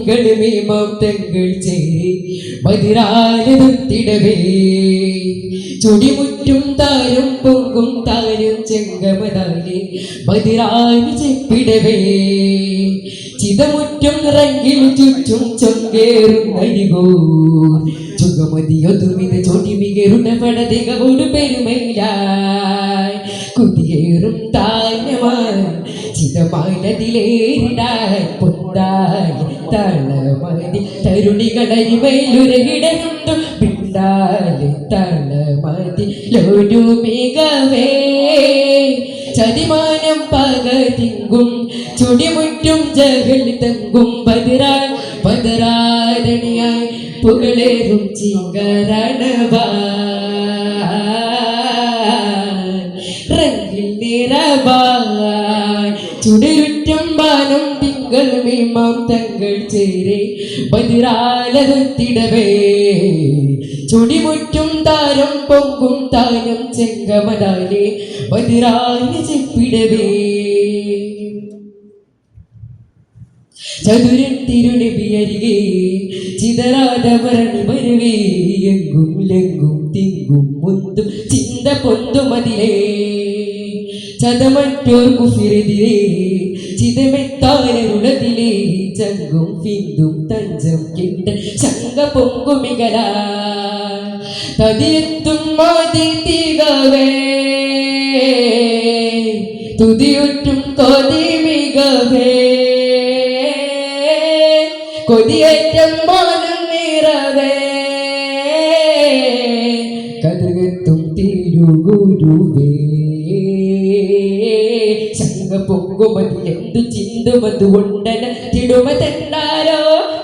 തിങ്കളുമേമാം തങ്ങൾ ചേരി മതിരാലതിടവേ ചൊടിമുറ്റും താരം പൊങ്കും താരം ചെങ്കമതാലി മതിരാലി ചെപ്പിടവേ ചിതമുറ്റും നിറങ്ങിൽ ചുറ്റും ചൊങ്കേറും അരികോ ചുഗമതിയൊതുമിത ചൊടിമികരുട പടതികോട് പെരുമയിലായി കുതിയേറും താരമായി ചിതമാനതിലേറിടാൻ പൊന്തായി തളമതി തരുണികളരിമയിലുരകിടന്നുണ്ടു പിണ്ടാലി തളമതി ലോരു മികവേ ചതിമാനം പകതിങ്കും ചുടിമുറ്റും ജഗൽ തങ്കും പതരാരണിയായി പുകളേറും ചിങ്കരണവാങ്ങിൽ നിറവായി ചുടരുറ്റം ബാനം തിങ്കൾ മീമാം തങ്ങൾ ചേരെ പതിരാലതിടവേ ചുടിമുറ്റും താരം പൊങ്കും താരം ചെങ്കമതാലേ പതിരാലി ചെപ്പിടവേ ചതുരൻ തിരുനബിയരികെ ചിതറാതവരണി വരുവേ എങ്കും ലെങ്കും തിങ്കും മുന്തും ചിന്ത പൊന്തുമതിലേ ചതമറ്റോർ കുഫിരെതിരെ ചിതമെത്താനുള്ളതിലേ ചങ്കും പിന്തും തഞ്ചം കിണ്ട ശങ്ക പൊങ്കുമികല തതിയെത്തും മാതി തികവേ തുതിയൊറ്റും കൊതി മികവേ കൊതിയേറ്റം മാനം നിറവേ കതിരെത്തും തിരുഗുരുവേ ശങ്ക പൊങ്കുമതിലെന്തു ചിന്തുമതു ഉണ്ടന തിടുമ തെണ്ടാരോ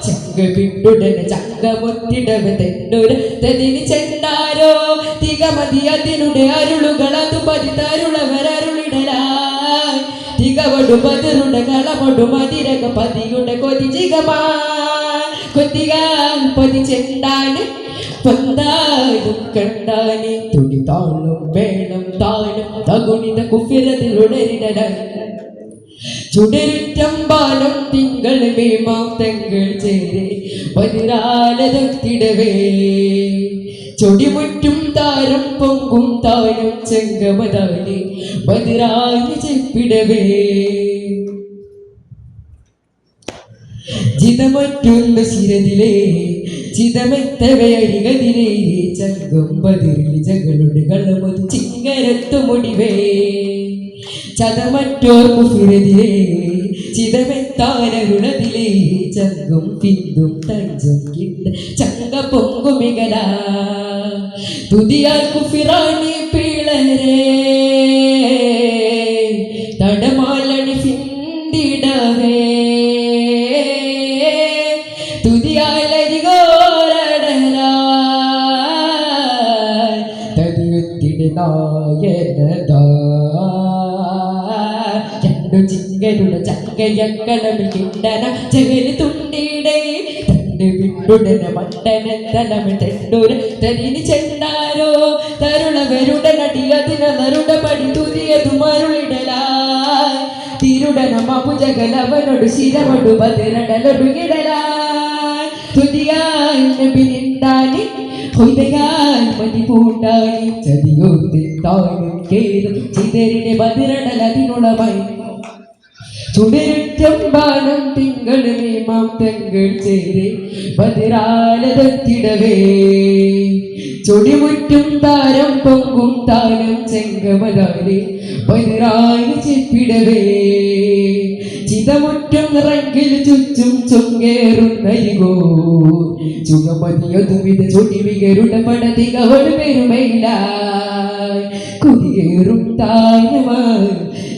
ശങ്ക വിട്ടുടന ചങ്കമൊത്തിടവ തെണ്ടൊര തതിന് ചെണ്ടാരോ തികമതി അതിനുടെ അരുളുകൾ അതു പതിതരുളവരരുളിടലായി തികവടു പതിരുട കളമൊടു മതിരക പതിയുടെ കൊതിജികമാ കൊതികാൽ പൊതി ചെണ്ടാന് പൊന്താലും കണ്ടാനെ തുടി താളും വേണം താനും തകുണിത കുഫിരതിലുടരിടല ചുടരുറ്റമ്പാലം തിങ്കൾ മേമാം തങ്ങൾ ചേരെ പതിരാലതിടവേ ചൊടിമുറ്റും താരം പൊങ്കും താരം ചെങ്കമതാലി പതിരാലി ചെപ്പിടവേ ചിതമറ്റുന്ന ശിരതിലേ ചിതമെത്തവയരികതിരേ ചങ്കം പതിരിൽ ജകളുടെ കളമൊരു ചിങ്കരത്തു മുടിവേ ചതമറ്റോർ കുഫിരെതിരേ ചിതമെത്താനുള്ളതിലേ ചങ്കും പിന്തും തഞ്ചം കിണ്ട ചങ്ക പൊങ്കുമികല തുതിയാൽ കുഫിറാണി പിളരേ തടമാലണി പിന്തിടവേ ചിങ്കരുടെ ചങ്കയക്കളമിൽ കിണ്ടന ജഗല് തുണ്ടിടേ തന്റെ വിട്ടുടന മണ്ടന തലമിൽ തെണ്ടൂര തരിന് ചെണ്ടാരോ തരുളവരുടനടി അതിനറുട പടി തുതിയതു മരുളിടലായി തിരുടന മപുജകലവനോട് ശിരമൊടു പതിരടലൊടുകിടലായി തുതിയായി നബി നിണ്ടാനി ഹൃദയാൽ മതി പൂണ്ടാനി ചതിയോത്തിത്താനും കേതും ചിതറിനെ പതിരടലതിനുളമായി ചുടരുറ്റമ്പാലം തിങ്കൾ മേമാം തങ്ങൾ ചേരെ പതിരാലതിടവേ ചൊടിമുറ്റും താരം പൊങ്കും താരം ചെങ്കമതാലി പതിരാലി ചെപ്പിടവേ ചിതമുറ്റം നിറങ്ങിൽ ചുറ്റും ചൊങ്കേറും നരികോ ചുഗമതിയൊതുവിധ ചൊടിമികരുട പടതികോട് പെരുമയിലായി കുതിയേറും താരമായി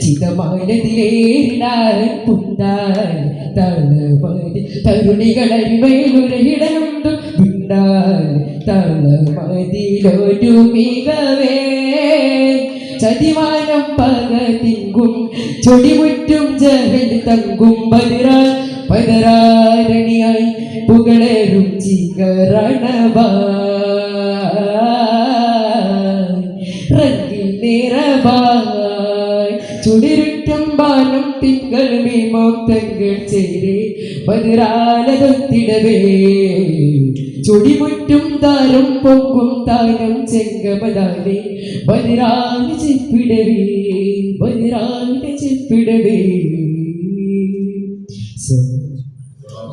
ചിതമാനതിലേറിടാൻ പുണ്ടായി തളമതി തരുണികളരിമയിലുരകിടനുണ്ടു പിണ്ടായി തളമതിലൊരു മികവേ ചതിമാനം പകതിങ്കും ചൊടിമുറ്റും ജഗൽ തങ്കും പതരാരണിയായി പുകളേറും ചിങ്കരണവാങ്ങിൽ നിറവായി ചുടിരുറ്റമ്പാലം തിങ്കൾ മോക്തങ്ങൾ ചേരെ പതിരാലതൊത്തിടവേ ചൊടിമുറ്റും താരം പൊങ്കും താരം ചെങ്കമലാലെ പതിരാല് ചെപ്പിടവേ പതിരാല് ചെപ്പിടവേ